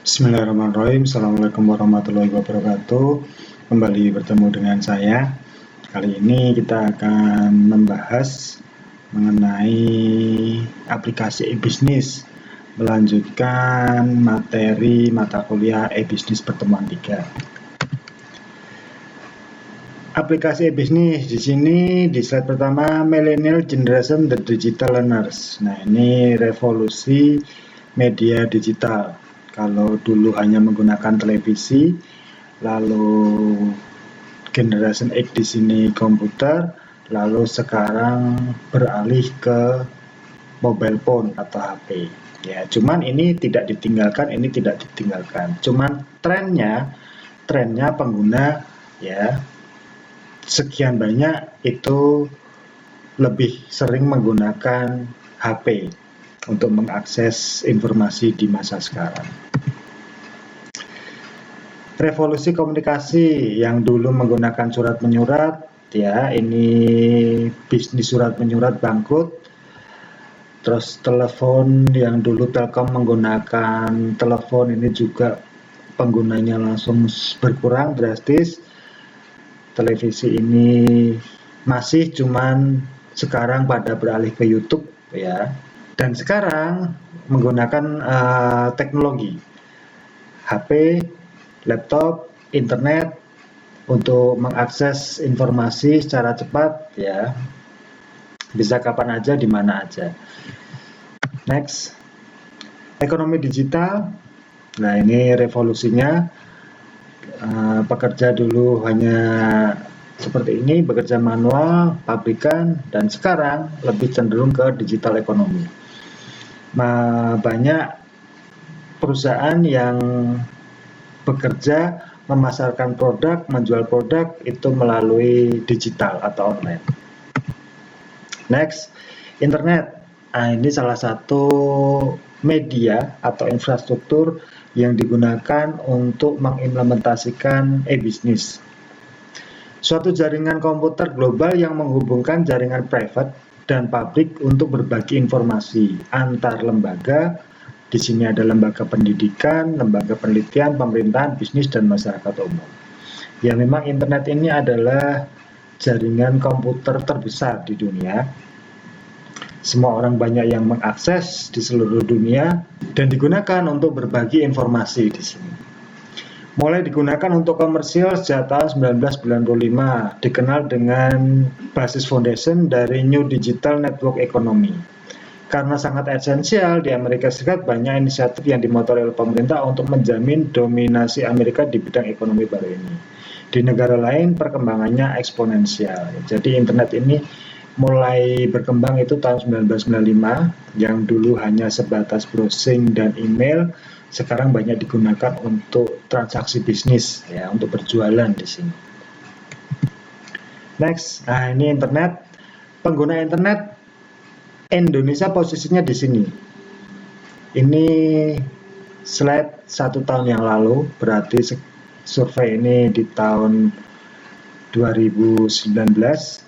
Bismillahirrahmanirrahim. Assalamualaikum warahmatullahi wabarakatuh. Kembali bertemu dengan saya. Kali ini kita akan membahas mengenai aplikasi e-bisnis, melanjutkan materi mata kuliah e-bisnis pertemuan 3. Aplikasi e-bisnis di sini di slide pertama, Millennial Generation the Digital Learners. Nah, ini revolusi media digital. Kalau dulu hanya menggunakan televisi, lalu generation X di sini komputer, lalu sekarang beralih ke mobile phone atau HP. Ya, cuman ini tidak ditinggalkan, ini tidak ditinggalkan. Cuman trennya pengguna ya sekian banyak itu lebih sering menggunakan HP untuk mengakses informasi di masa sekarang. Revolusi komunikasi yang dulu menggunakan surat menyurat, ya ini bisnis surat menyurat bangkrut. Terus telepon yang dulu Telkom menggunakan telepon ini juga penggunanya langsung berkurang drastis. Televisi ini masih cuman sekarang pada beralih ke YouTube ya. Dan sekarang menggunakan teknologi HP, laptop, internet untuk mengakses informasi secara cepat ya. Bisa kapan aja, di mana aja. Next. Ekonomi digital. Nah, ini revolusinya. Pekerja dulu hanya seperti ini, bekerja manual, pabrikan, dan sekarang lebih cenderung ke digital ekonomi. Banyak perusahaan yang bekerja memasarkan produk, menjual produk itu melalui digital atau online. Next, internet. Nah, ini salah satu media atau infrastruktur yang digunakan untuk mengimplementasikan e-bisnis. Suatu jaringan komputer global yang menghubungkan jaringan private dan publik untuk berbagi informasi antar lembaga. Di sini ada lembaga pendidikan, lembaga penelitian, pemerintahan, bisnis, dan masyarakat umum. Ya, memang internet ini adalah jaringan komputer terbesar di dunia. Semua orang banyak yang mengakses di seluruh dunia dan digunakan untuk berbagi informasi di sini. Mulai digunakan untuk komersial sejak tahun 1995, dikenal dengan basis foundation dari New Digital Network Economy. Karena sangat esensial, di Amerika Serikat banyak inisiatif yang dimotori oleh pemerintah untuk menjamin dominasi Amerika di bidang ekonomi baru ini. Di negara lain perkembangannya eksponensial. Jadi internet ini mulai berkembang itu tahun 1995, yang dulu hanya sebatas browsing dan email, sekarang banyak digunakan untuk transaksi bisnis ya, untuk berjualan di sini. Next, nah ini internet. Pengguna internet Indonesia posisinya di sini. Ini slide 1 tahun yang lalu, berarti survei ini di tahun 2019.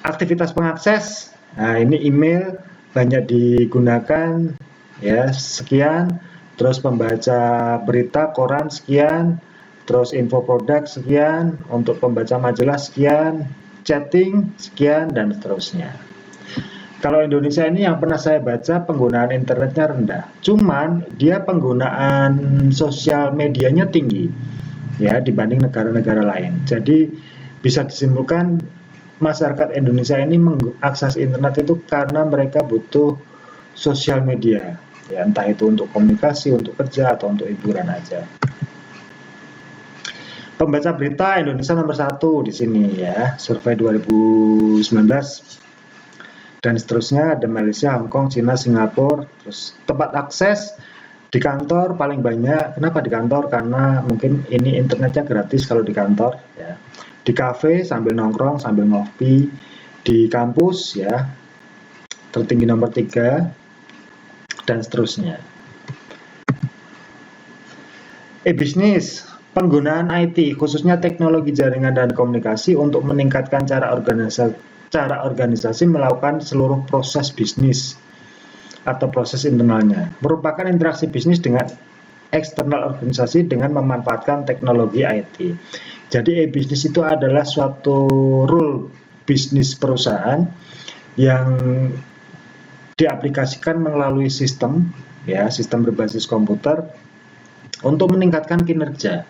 Aktivitas pengakses, nah ini email banyak digunakan ya, sekian, terus pembaca berita koran sekian, terus info produk sekian, untuk pembaca majalah sekian, chatting sekian, dan seterusnya. Kalau Indonesia ini yang pernah saya baca penggunaan internetnya rendah, cuman dia penggunaan sosial medianya tinggi ya dibanding negara-negara lain. Jadi bisa disimpulkan masyarakat Indonesia ini mengakses internet itu karena mereka butuh sosial media. Ya, entah itu untuk komunikasi, untuk kerja, atau untuk hiburan aja. Pembaca berita Indonesia nomor 1 di sini ya, survei 2019 dan seterusnya. Ada Malaysia, Hong Kong, Cina, Singapura. Terus tempat akses di kantor paling banyak. Kenapa di kantor? Karena mungkin ini internetnya gratis kalau di kantor ya. Di kafe sambil nongkrong, sambil ngopi. Di kampus ya, tertinggi nomor 3. Dan seterusnya. E-bisnis, penggunaan IT, khususnya teknologi jaringan dan komunikasi untuk meningkatkan cara organisasi melakukan seluruh proses bisnis. atau proses internalnya, merupakan interaksi bisnis dengan eksternal organisasi dengan memanfaatkan teknologi IT. Jadi e-bisnis itu adalah suatu rule bisnis perusahaan yang diaplikasikan melalui sistem, ya, sistem berbasis komputer untuk meningkatkan kinerja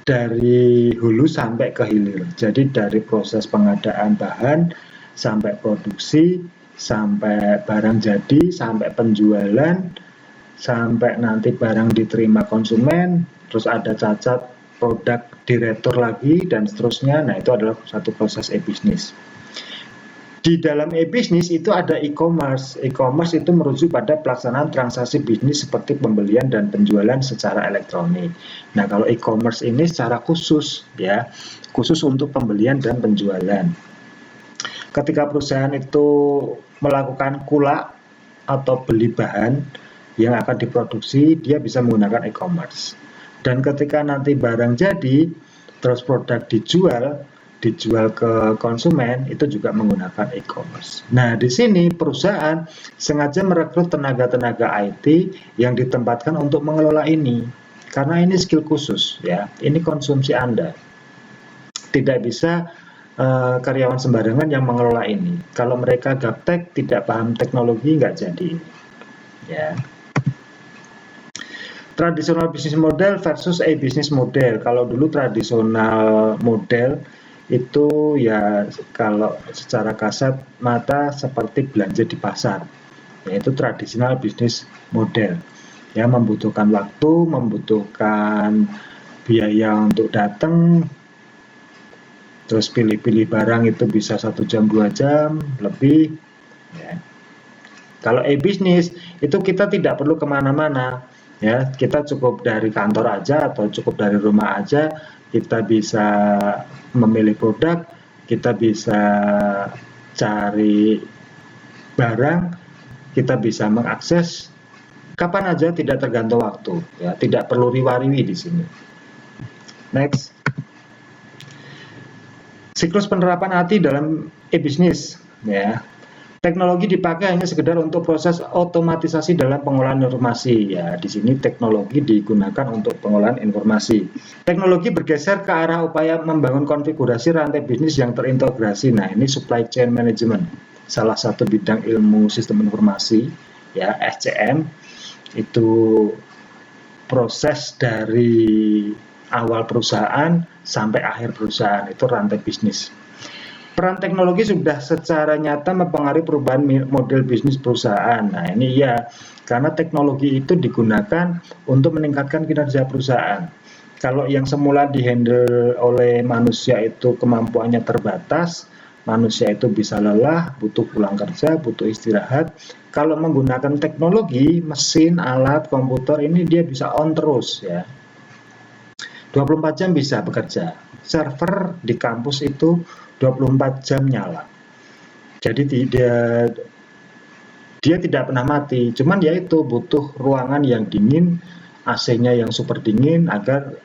dari hulu sampai ke hilir. Jadi dari proses pengadaan bahan sampai produksi, sampai barang jadi, sampai penjualan, sampai nanti barang diterima konsumen, terus ada cacat produk diretur lagi dan seterusnya. Nah, itu adalah satu proses e-bisnis. Di dalam e-bisnis itu ada e-commerce. E-commerce itu merujuk pada pelaksanaan transaksi bisnis seperti pembelian dan penjualan secara elektronik. Nah, kalau e-commerce ini secara khusus, ya, khusus untuk pembelian dan penjualan. Ketika perusahaan itu melakukan kulak atau beli bahan yang akan diproduksi, dia bisa menggunakan e-commerce. Dan ketika nanti barang jadi, terus produk dijual ke konsumen, itu juga menggunakan e-commerce. Nah, di sini perusahaan sengaja merekrut tenaga-tenaga IT yang ditempatkan untuk mengelola ini, karena ini skill khusus, ya. Ini konsumsi Anda. Tidak bisa karyawan sembarangan yang mengelola ini. Kalau mereka gaptek, tidak paham teknologi, nggak jadi. Ya. Tradisional bisnis model versus e-bisnis model. Kalau dulu tradisional model itu ya kalau secara kasat mata seperti belanja di pasar, yaitu tradisional bisnis model. Ya, membutuhkan waktu, membutuhkan biaya untuk datang, terus pilih-pilih barang itu bisa 1 jam 2 jam lebih. Ya. Kalau e-bisnis itu kita tidak perlu kemana-mana. Ya, kita cukup dari kantor aja atau cukup dari rumah aja, kita bisa memilih produk, kita bisa cari barang, kita bisa mengakses kapan aja, tidak tergantung waktu, ya, tidak perlu riwa-riwi di sini. Next. Siklus penerapan IT dalam e-bisnis, ya. Teknologi dipakai hanya sekedar untuk proses otomatisasi dalam pengolahan informasi. Ya, di sini teknologi digunakan untuk pengolahan informasi. Teknologi bergeser ke arah upaya membangun konfigurasi rantai bisnis yang terintegrasi. Nah, ini supply chain management, salah satu bidang ilmu sistem informasi, ya, SCM. Itu proses dari awal perusahaan sampai akhir perusahaan, itu rantai bisnis. Peran teknologi sudah secara nyata mempengaruhi perubahan model bisnis perusahaan. Nah, ini ya, karena teknologi itu digunakan untuk meningkatkan kinerja perusahaan. Kalau yang semula dihandle oleh manusia itu kemampuannya terbatas, manusia itu bisa lelah, butuh pulang kerja, butuh istirahat. Kalau menggunakan teknologi, mesin, alat, komputer, ini dia bisa on terus, ya. 24 jam bisa bekerja. Server di kampus itu 24 jam nyala. Jadi dia tidak pernah mati. Cuman ya itu butuh ruangan yang dingin, AC-nya yang super dingin agar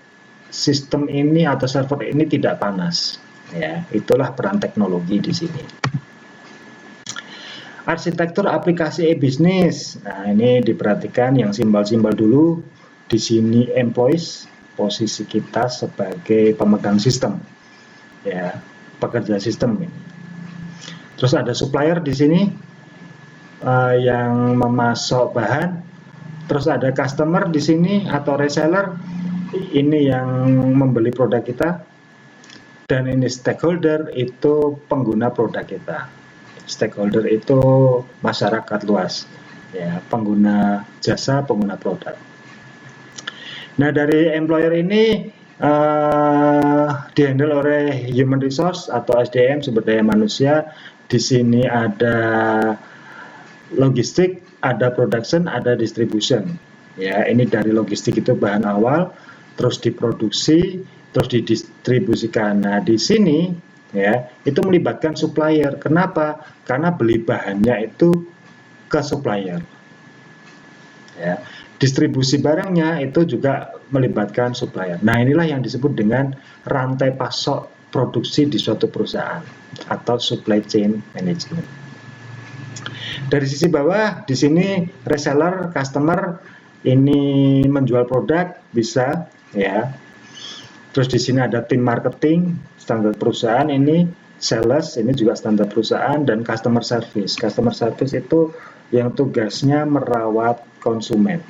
sistem ini atau server ini tidak panas. Ya, itulah peran teknologi di sini. Arsitektur aplikasi e-bisnis. Nah, ini diperhatikan yang simbol-simbol dulu. Di sini employees, posisi kita sebagai pemegang sistem, ya, pekerja sistem ini. Terus ada supplier di sini yang memasok bahan. Terus ada customer di sini atau reseller, ini yang membeli produk kita. Dan ini stakeholder, itu pengguna produk kita. Stakeholder itu masyarakat luas, ya, pengguna jasa, pengguna produk. Nah, dari employer ini dihandle oleh human resource atau SDM, sumber daya manusia. Di sini ada logistik, ada production, ada distribution. Ya, ini dari logistik itu bahan awal, terus diproduksi, terus didistribusikan. Nah, di sini ya, itu melibatkan supplier. Kenapa? Karena beli bahannya itu ke supplier. Ya. Distribusi barangnya itu juga melibatkan supplier. Nah, inilah yang disebut dengan rantai pasok produksi di suatu perusahaan atau supply chain management. Dari sisi bawah di sini reseller, customer, ini menjual produk bisa ya. Terus di sini ada tim marketing, standar perusahaan, ini sales, ini juga standar perusahaan, dan customer service. Customer service itu yang tugasnya merawat konsumen.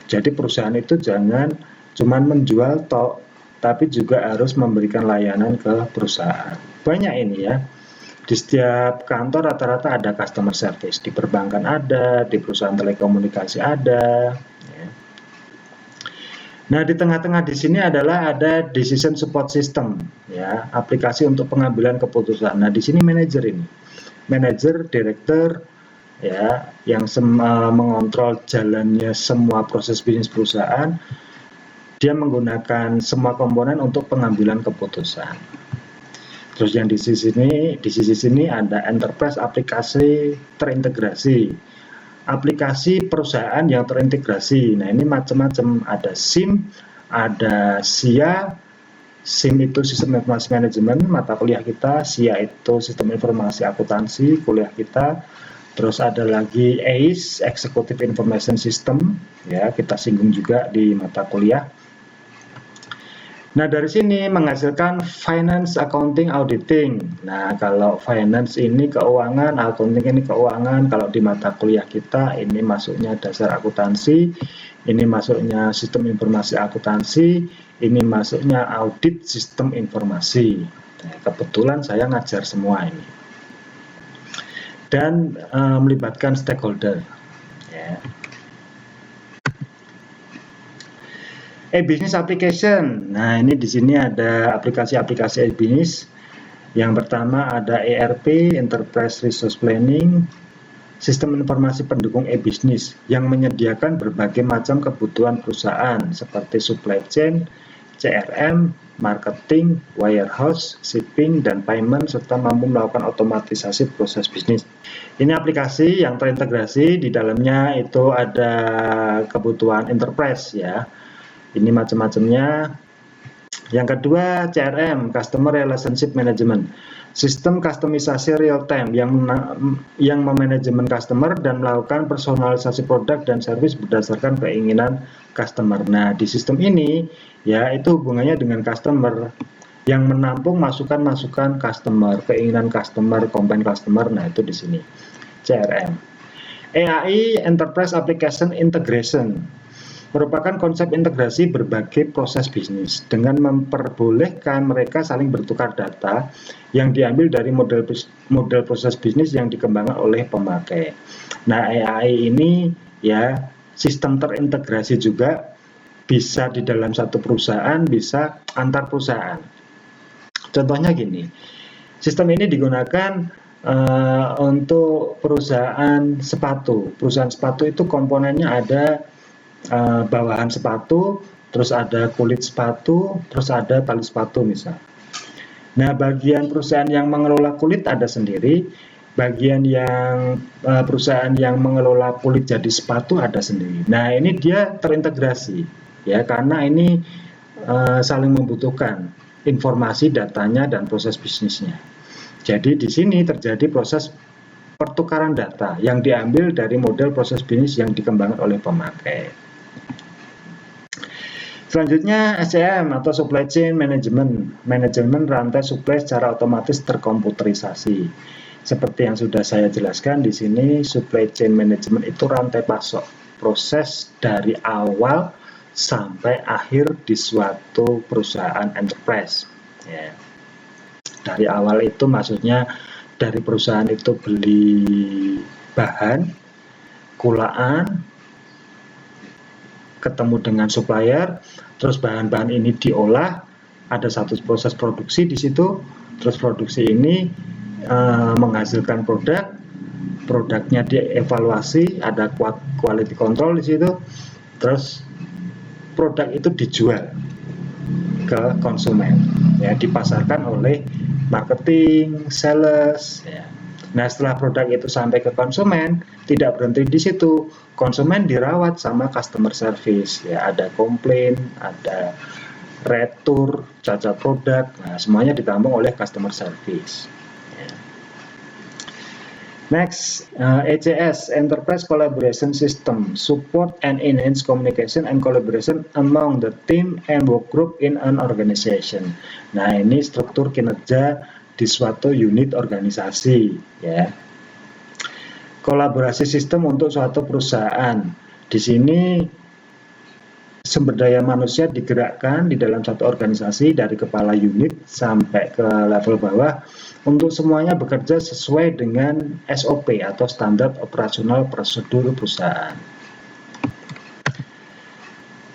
Jadi perusahaan itu jangan cuma menjual tok, tapi juga harus memberikan layanan ke perusahaan. Banyak ini ya. Di setiap kantor rata-rata ada customer service, di perbankan ada, di perusahaan telekomunikasi ada. Ya. Nah, di tengah-tengah di sini adalah ada decision support system, ya, aplikasi untuk pengambilan keputusan. Nah, di sini manajer ini, manajer, direktur, ya, yang mengontrol jalannya semua proses bisnis perusahaan. Dia menggunakan semua komponen untuk pengambilan keputusan. Terus yang di sisi sini ada enterprise aplikasi terintegrasi, aplikasi perusahaan yang terintegrasi. Nah, ini macam-macam, ada SIM, ada SIA. SIM itu sistem informasi manajemen, mata kuliah kita. SIA itu sistem informasi akuntansi, kuliah kita. Terus ada lagi ACE, Executive Information System, ya, kita singgung juga di mata kuliah. Nah, dari sini menghasilkan finance, accounting, auditing. Nah, kalau finance ini keuangan, accounting ini keuangan. Kalau di mata kuliah kita ini masuknya dasar akuntansi, ini masuknya sistem informasi akuntansi, ini masuknya audit sistem informasi. Nah, kebetulan saya ngajar semua ini. Dan melibatkan stakeholder. Ya. E-business application. Nah, ini di sini ada aplikasi-aplikasi e-business. Yang pertama ada ERP, Enterprise Resource Planning, sistem informasi pendukung e-business yang menyediakan berbagai macam kebutuhan perusahaan seperti supply chain, CRM, marketing, warehouse, shipping, dan payment, serta mampu melakukan otomatisasi proses bisnis. Ini aplikasi yang terintegrasi, di dalamnya itu ada kebutuhan enterprise ya. Ini macam-macamnya. Yang kedua, CRM, Customer Relationship Management, sistem kustomisasi real time yang memanajemen customer dan melakukan personalisasi produk dan service berdasarkan keinginan customer. Nah, di sistem ini ya itu hubungannya dengan customer, yang menampung masukan-masukan customer, keinginan customer, komplain customer. Nah, itu di sini CRM. EAI, Enterprise Application Integration, merupakan konsep integrasi berbagai proses bisnis dengan memperbolehkan mereka saling bertukar data yang diambil dari model proses bisnis yang dikembangkan oleh pemakai. Nah, AI ini ya sistem terintegrasi juga, bisa di dalam satu perusahaan, bisa antar perusahaan. Contohnya gini, sistem ini digunakan untuk perusahaan sepatu. Perusahaan sepatu itu komponennya ada bawahan sepatu, terus ada kulit sepatu, terus ada tali sepatu misal. Nah, bagian perusahaan yang mengelola kulit ada sendiri, bagian yang perusahaan yang mengelola kulit jadi sepatu ada sendiri. Nah, ini dia terintegrasi ya, karena ini saling membutuhkan informasi, datanya, dan proses bisnisnya. Jadi di sini terjadi proses pertukaran data yang diambil dari model proses bisnis yang dikembangkan oleh pemakai. Selanjutnya SCM atau Supply Chain Management, manajemen rantai supply secara otomatis terkomputerisasi. Seperti yang sudah saya jelaskan di sini, Supply Chain Management itu rantai pasok, proses dari awal sampai akhir di suatu perusahaan enterprise. Ya. Dari awal itu maksudnya dari perusahaan itu beli bahan, kulaan, ketemu dengan supplier, terus bahan-bahan ini diolah, ada satu proses produksi di situ, terus produksi ini menghasilkan produknya dievaluasi, ada quality control di situ, terus produk itu dijual ke konsumen, ya, dipasarkan oleh marketing, sales, ya. Nah, setelah produk itu sampai ke konsumen, tidak berhenti di situ. Konsumen dirawat sama customer service. Ya, ada komplain, ada retur, cacat produk. Nah, semuanya ditampung oleh customer service. Ya. Next, ECS, Enterprise Collaboration System, support and enhance communication and collaboration among the team and work group in an organization. Nah, ini struktur kinerja di suatu unit organisasi, ya. Kolaborasi sistem untuk suatu perusahaan. Di sini sumber daya manusia digerakkan di dalam satu organisasi dari kepala unit sampai ke level bawah untuk semuanya bekerja sesuai dengan SOP atau standar operasional prosedur perusahaan.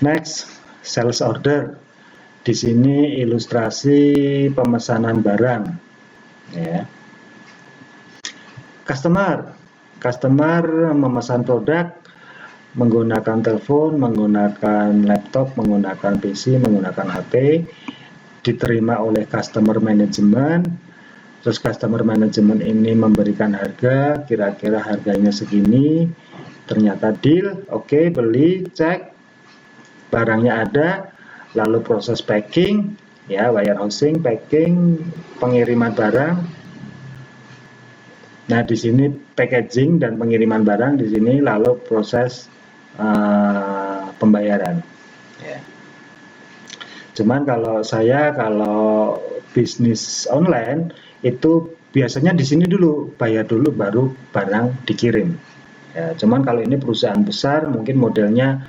Next, sales order. Di sini ilustrasi pemesanan barang. Ya. Customer memesan produk menggunakan telepon, menggunakan laptop, menggunakan PC, menggunakan HP, diterima oleh customer management. Terus customer management ini memberikan harga, kira-kira harganya segini, ternyata deal, oke, beli, cek, barangnya ada, lalu proses packing, ya, warehousing, packing, pengiriman barang. Nah, di sini packaging dan pengiriman barang, di sini lalu proses pembayaran. Ya. Cuman kalau bisnis online itu biasanya di sini dulu bayar dulu baru barang dikirim. Ya, cuman kalau ini perusahaan besar mungkin modelnya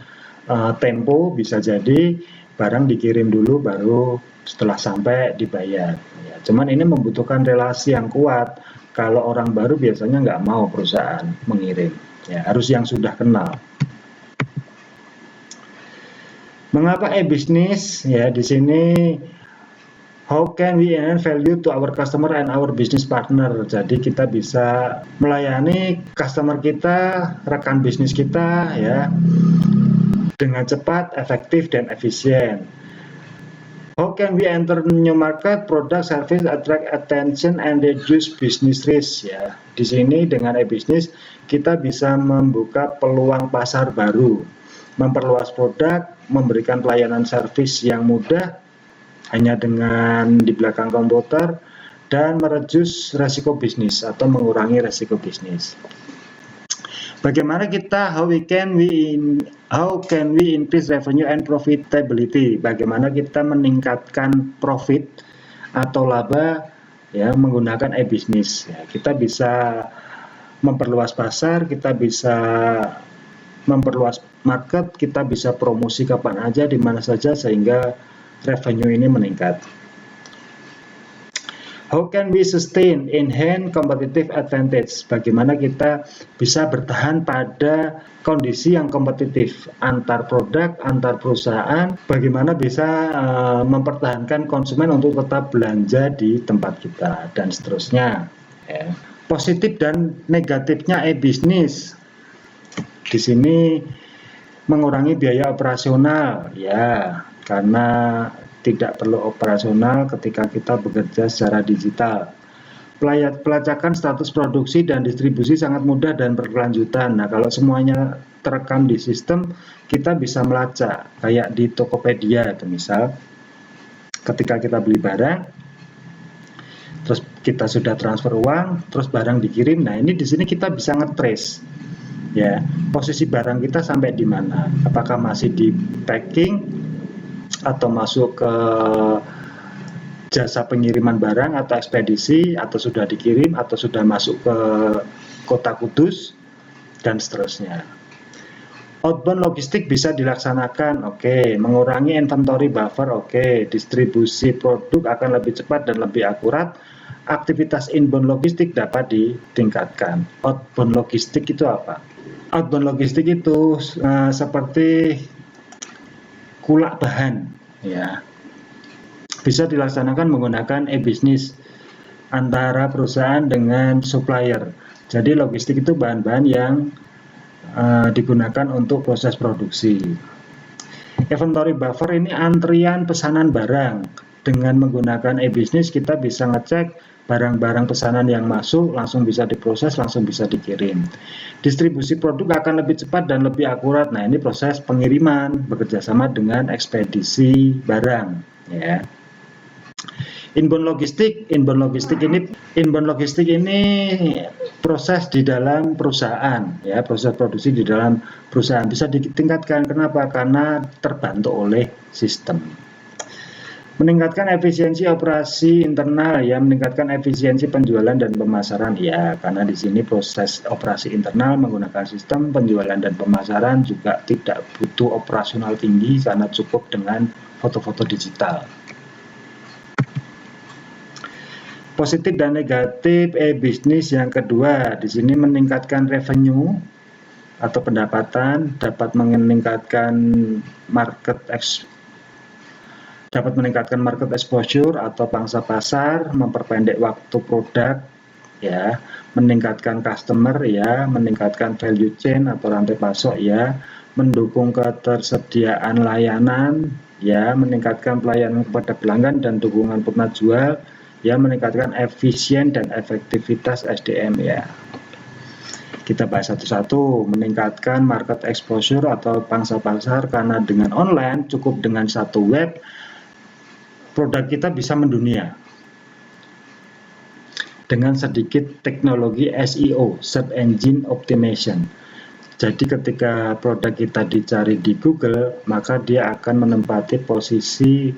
tempo, bisa jadi barang dikirim dulu baru setelah sampai dibayar. Ya, cuman ini membutuhkan relasi yang kuat. Kalau orang baru biasanya nggak mau perusahaan mengirim. Ya, harus yang sudah kenal. Mengapa e-business? Ya, di sini how can we add value to our customer and our business partner? Jadi kita bisa melayani customer kita, rekan bisnis kita, ya, dengan cepat, efektif, dan efisien. How can we enter new market, product, service, attract attention, and reduce business risk? Ya, di sini dengan e-business kita bisa membuka peluang pasar baru, memperluas produk, memberikan pelayanan servis yang mudah hanya dengan di belakang komputer, dan mereduce resiko bisnis atau mengurangi resiko bisnis. Bagaimana kita how can we increase revenue and profitability? Bagaimana kita meningkatkan profit atau laba, ya, menggunakan e-business. Ya, kita bisa memperluas pasar, kita bisa memperluas market, kita bisa promosi kapan aja, di mana saja, sehingga revenue ini meningkat. How can we sustain enhance competitive advantage? Bagaimana kita bisa bertahan pada kondisi yang kompetitif antar produk, antar perusahaan? Bagaimana bisa mempertahankan konsumen untuk tetap belanja di tempat kita, dan seterusnya. Ya. Positif dan negatifnya e-business. Di sini mengurangi biaya operasional, ya, karena tidak perlu operasional ketika kita bekerja secara digital. Pelacakan status produksi dan distribusi sangat mudah dan berkelanjutan. Nah, kalau semuanya terekam di sistem, kita bisa melacak, kayak di Tokopedia, misal, ketika kita beli barang, terus kita sudah transfer uang, terus barang dikirim. Nah, ini di sini kita bisa nge-trace, ya, posisi barang kita sampai di mana, apakah masih di packing atau masuk ke jasa pengiriman barang atau ekspedisi, atau sudah dikirim, atau sudah masuk ke kota Kudus, dan seterusnya. Outbound logistik bisa dilaksanakan, oke. Mengurangi inventory buffer, oke. Distribusi produk akan lebih cepat dan lebih akurat. Aktivitas inbound logistik dapat ditingkatkan. Outbound logistik itu apa? Outbound logistik itu seperti kulak bahan, ya, bisa dilaksanakan menggunakan e-business antara perusahaan dengan supplier. Jadi logistik itu bahan-bahan yang digunakan untuk proses produksi. Inventory buffer ini antrian pesanan barang. Dengan menggunakan e-business kita bisa ngecek barang-barang pesanan yang masuk, langsung bisa diproses, langsung bisa dikirim. Distribusi produk akan lebih cepat dan lebih akurat. Nah, ini proses pengiriman bekerjasama dengan ekspedisi barang, ya. Inbound logistik ini proses di dalam perusahaan, ya, proses produksi di dalam perusahaan bisa ditingkatkan. Kenapa? Karena terbantu oleh sistem. Meningkatkan efisiensi operasi internal, ya, meningkatkan efisiensi penjualan dan pemasaran, ya, karena di sini proses operasi internal menggunakan sistem penjualan dan pemasaran juga tidak butuh operasional tinggi karena cukup dengan foto-foto digital. Positif dan negatif e-bisnis yang kedua, di sini meningkatkan revenue atau pendapatan, dapat meningkatkan market exposure atau pangsa pasar, memperpendek waktu produk, ya, meningkatkan customer, ya, meningkatkan value chain atau rantai pasok, ya, mendukung ketersediaan layanan, ya, meningkatkan pelayanan kepada pelanggan dan dukungan purna jual, ya, meningkatkan efisien dan efektivitas SDM, ya. Kita bahas satu-satu. Meningkatkan market exposure atau pangsa pasar, karena dengan online cukup dengan satu web produk kita bisa mendunia dengan sedikit teknologi SEO, Search Engine Optimization. Jadi ketika produk kita dicari di Google, maka dia akan menempati posisi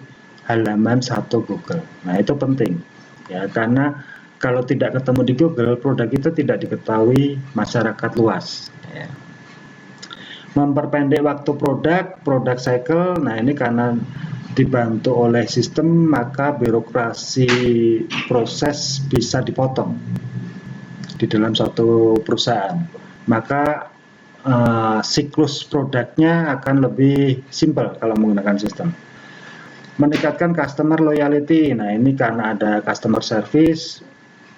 halaman 1 Google. Nah, itu penting, ya, karena kalau tidak ketemu di Google, produk itu tidak diketahui masyarakat luas, ya. Memperpendek waktu produk cycle. Nah, ini karena dibantu oleh sistem, maka birokrasi proses bisa dipotong di dalam suatu perusahaan. Maka siklus produknya akan lebih simpel kalau menggunakan sistem. Meningkatkan customer loyalty. Nah, ini karena ada customer service,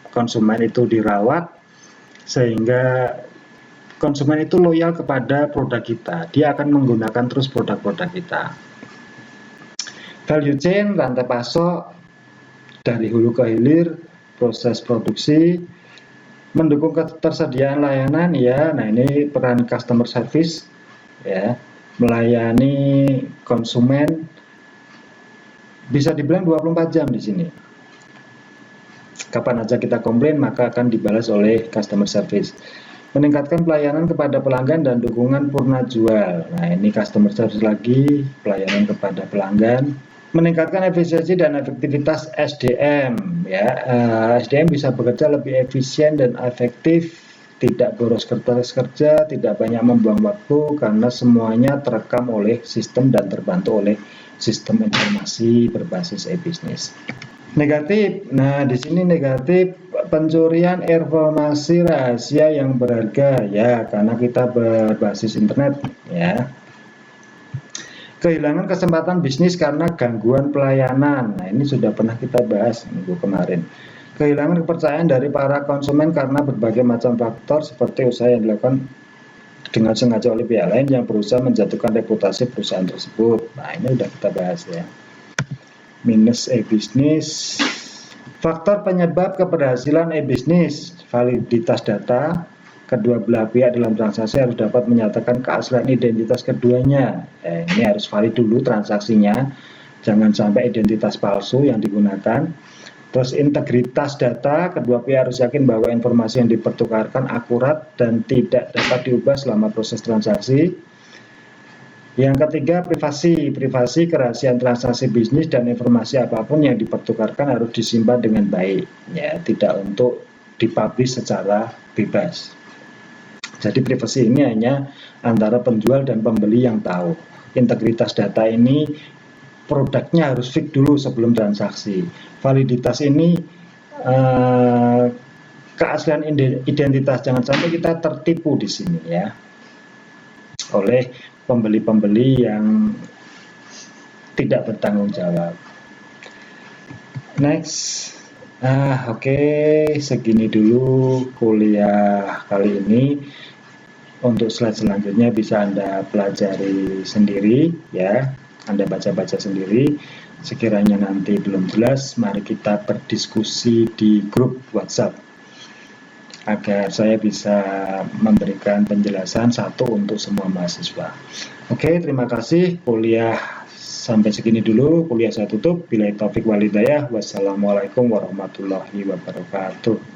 konsumen itu dirawat sehingga konsumen itu loyal kepada produk kita. Dia akan menggunakan terus produk-produk kita. Value chain, rantai pasok dari hulu ke hilir, proses produksi, mendukung ketersediaan layanan, ya. Nah, ini peran customer service, ya, melayani konsumen bisa dibilang 24 jam di sini. Kapan aja kita komplain maka akan dibalas oleh customer service. Meningkatkan pelayanan kepada pelanggan dan dukungan purna jual. Nah, ini customer service lagi, pelayanan kepada pelanggan. Meningkatkan efisiensi dan efektivitas SDM, ya. SDM bisa bekerja lebih efisien dan efektif, tidak boros kertas kerja, tidak banyak membuang waktu karena semuanya terekam oleh sistem dan terbantu oleh sistem informasi berbasis e-bisnis. Negatif. Nah, di sini negatif, pencurian informasi rahasia yang berharga, ya, karena kita berbasis internet, ya. Kehilangan kesempatan bisnis karena gangguan pelayanan. Nah, ini sudah pernah kita bahas minggu kemarin. Kehilangan kepercayaan dari para konsumen karena berbagai macam faktor seperti usaha yang dilakukan dengan sengaja oleh pihak lain yang berusaha menjatuhkan reputasi perusahaan tersebut. Nah, ini sudah kita bahas, ya. Minus e-bisnis. Faktor penyebab keberhasilan e-bisnis, validitas data. Kedua belah pihak dalam transaksi harus dapat menyatakan keaslian identitas keduanya. Ini harus valid dulu transaksinya, jangan sampai identitas palsu yang digunakan. Terus integritas data, kedua pihak harus yakin bahwa informasi yang dipertukarkan akurat dan tidak dapat diubah selama proses transaksi. Yang ketiga, privasi, kerahasiaan transaksi bisnis dan informasi apapun yang dipertukarkan harus disimpan dengan baik, ya, tidak untuk dipublish secara bebas. Jadi privasi ini hanya antara penjual dan pembeli yang tahu. Integritas data ini produknya harus fix dulu sebelum transaksi. Validitas ini keaslian identitas, jangan sampai kita tertipu di sini, ya, oleh pembeli-pembeli yang tidak bertanggung jawab. Next. Oke, segini dulu kuliah kali ini. Untuk slide selanjutnya bisa Anda pelajari sendiri, ya. Anda baca-baca sendiri. Sekiranya nanti belum jelas, mari kita berdiskusi di grup WhatsApp agar saya bisa memberikan penjelasan satu untuk semua mahasiswa. Oke, terima kasih. Kuliah Sampai segini dulu kuliah saya tutup. Billahi taufik wal hidayah. Wassalamualaikum warahmatullahi wabarakatuh.